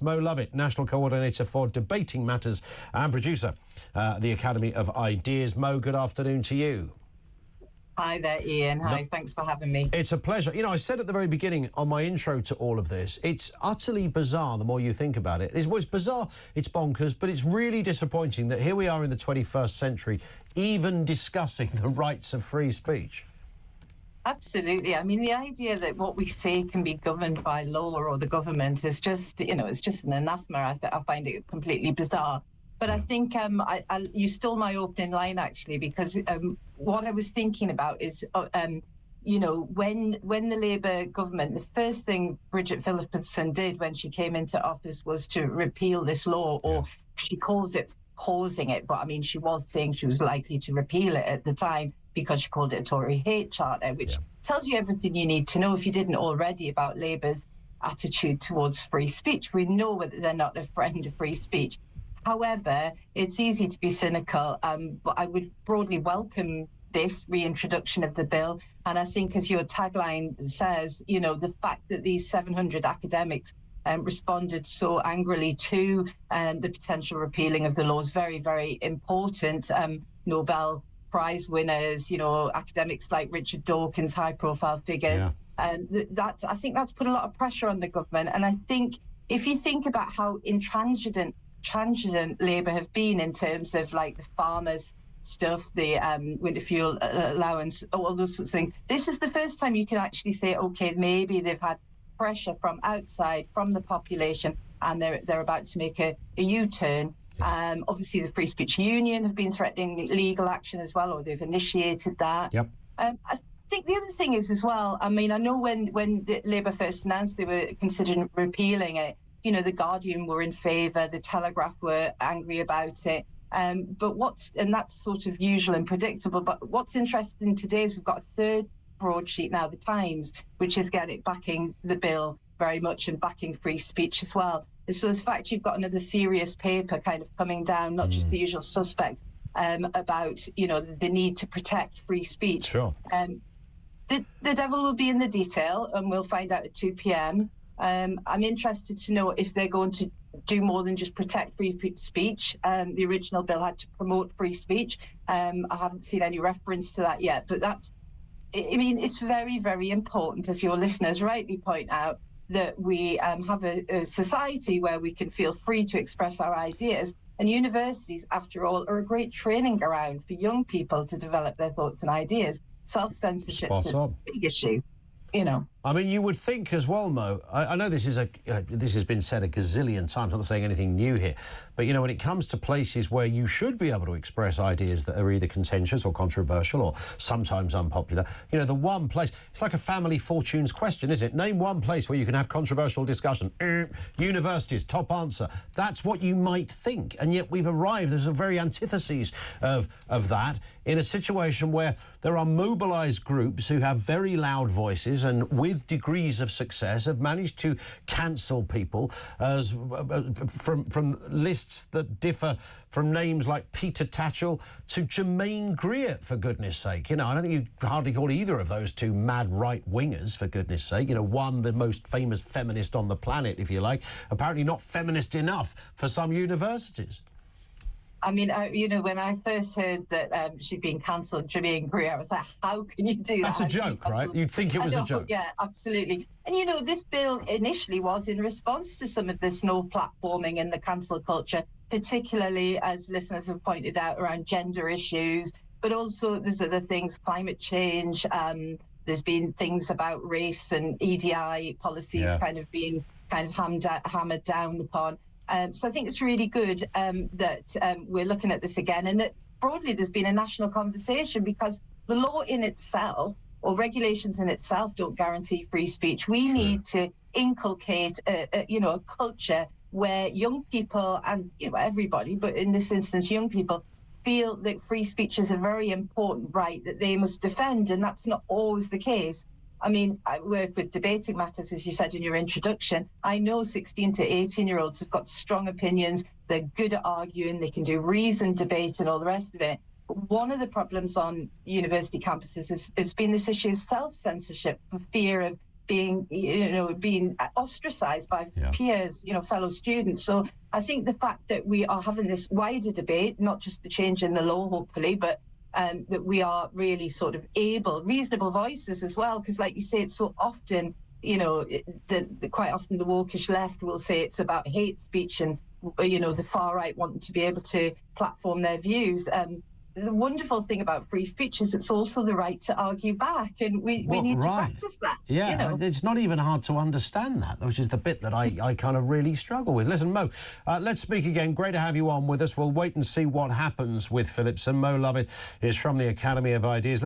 Mo Lovatt, National Coordinator for Debating Matters and producer at the Academy of Ideas. Mo, good afternoon to you. Hi there, Ian. Hi, thanks for having me. It's a pleasure. You know, I said at the very beginning on my intro to all of this, it's utterly bizarre the more you think about it. It's bizarre, it's bonkers, but it's really disappointing that here we are in the 21st century, even discussing the rights of free speech. Absolutely. I mean, the idea that what we say can be governed by law or the government is just, you know, it's just an anathema. I find it completely bizarre. But I think you stole my opening line, actually, because what I was thinking about is, you know, when the Labour government, the first thing Bridget Phillipson did when she came into office was to repeal this law, or she calls it pausing it. But I mean, she was saying she was likely to repeal it at the time because she called it a Tory hate charter, which tells you everything you need to know if you didn't already about Labour's attitude towards free speech. We know that they're not a friend of free speech. However, it's easy to be cynical, but I would broadly welcome this reintroduction of the bill. And I think, as your tagline says, you know, the fact that these 700 academics responded so angrily to the potential repealing of the law is very, very important. Nobel Prize winners, you know, academics like Richard Dawkins, high-profile figures. And I think that's put a lot of pressure on the government. And I think if you think about how intransigent Labour have been in terms of like the farmers stuff, the winter fuel allowance, all those sorts of things, this is the first time you can actually say, okay, maybe they've had pressure from outside, from the population, and they're about to make a U-turn. Obviously, the Free Speech Union have been threatening legal action as well, or they've initiated that. I think the other thing is as well, I mean, I know when the Labour first announced they were considering repealing it, you know, the Guardian were in favour, the Telegraph were angry about it. And that's sort of usual and predictable. But what's interesting today is we've got a third broadsheet now, the Times, which is backing the bill very much and backing free speech as well. And so the fact you've got another serious paper kind of coming down, not just the usual suspects, about, you know, the need to protect free speech. Sure. The devil will be in the detail, and we'll find out at 2 p.m. I'm interested to know if they're going to do more than just protect free speech. The original bill had to promote free speech. I haven't seen any reference to that yet, but I mean, it's very, very important, as your listeners rightly point out, that we have a society where we can feel free to express our ideas. And universities, after all, are a great training ground for young people to develop their thoughts and ideas. Self-censorship is a big issue, you know. I mean, you would think as well, Mo. I know this is this has been said a gazillion times. I'm not saying anything new here, but you know, when it comes to places where you should be able to express ideas that are either contentious or controversial or sometimes unpopular, you know, the one place, it's like a family fortunes question, isn't it? Name one place where you can have controversial discussion. Universities, top answer. That's what you might think, and yet we've arrived. There's a very antithesis of that in a situation where there are mobilised groups who have very loud voices and with degrees of success have managed to cancel people as from lists that differ from names like Peter Tatchell to Jermaine Greer, for goodness sake. You know, I don't think you hardly call either of those two mad right-wingers, for goodness sake. You know, one, the most famous feminist on the planet, if you like, apparently not feminist enough for some universities. I mean, you know, when I first heard that she'd been cancelled, Jermaine Greer, I was like, how can you do that? That's a joke, right? You'd think it was a joke. Yeah, absolutely. And, you know, this bill initially was in response to some of this no platforming in the cancel culture, particularly, as listeners have pointed out, around gender issues, but also there's other things, climate change. There's been things about race and EDI policies kind of being hammered down upon. So I think it's really good that we're looking at this again, and that broadly there's been a national conversation, because the law in itself or regulations in itself don't guarantee free speech. We need to inculcate a culture where young people and, you know, everybody, but in this instance young people, feel that free speech is a very important right that they must defend, and that's not always the case. I mean, I work with Debating Matters, as you said in your introduction. I know 16 to 18-year-olds have got strong opinions. They're good at arguing. They can do reasoned debate and all the rest of it. But one of the problems on university campuses has been this issue of self-censorship for fear of being ostracized by peers, fellow students. So I think the fact that we are having this wider debate, not just the change in the law, hopefully, but that we are really sort of reasonable voices as well, because like you say, it's so often, quite often the wokish left will say it's about hate speech and, the far right wanting to be able to platform their views. The wonderful thing about free speech is it's also the right to argue back, and we need to practice that. Yeah, it's not even hard to understand that, which is the bit that I kind of really struggle with. Listen, Mo, let's speak again. Great to have you on with us. We'll wait and see what happens with Phillipson. Mo Lovatt is from the Academy of Ideas.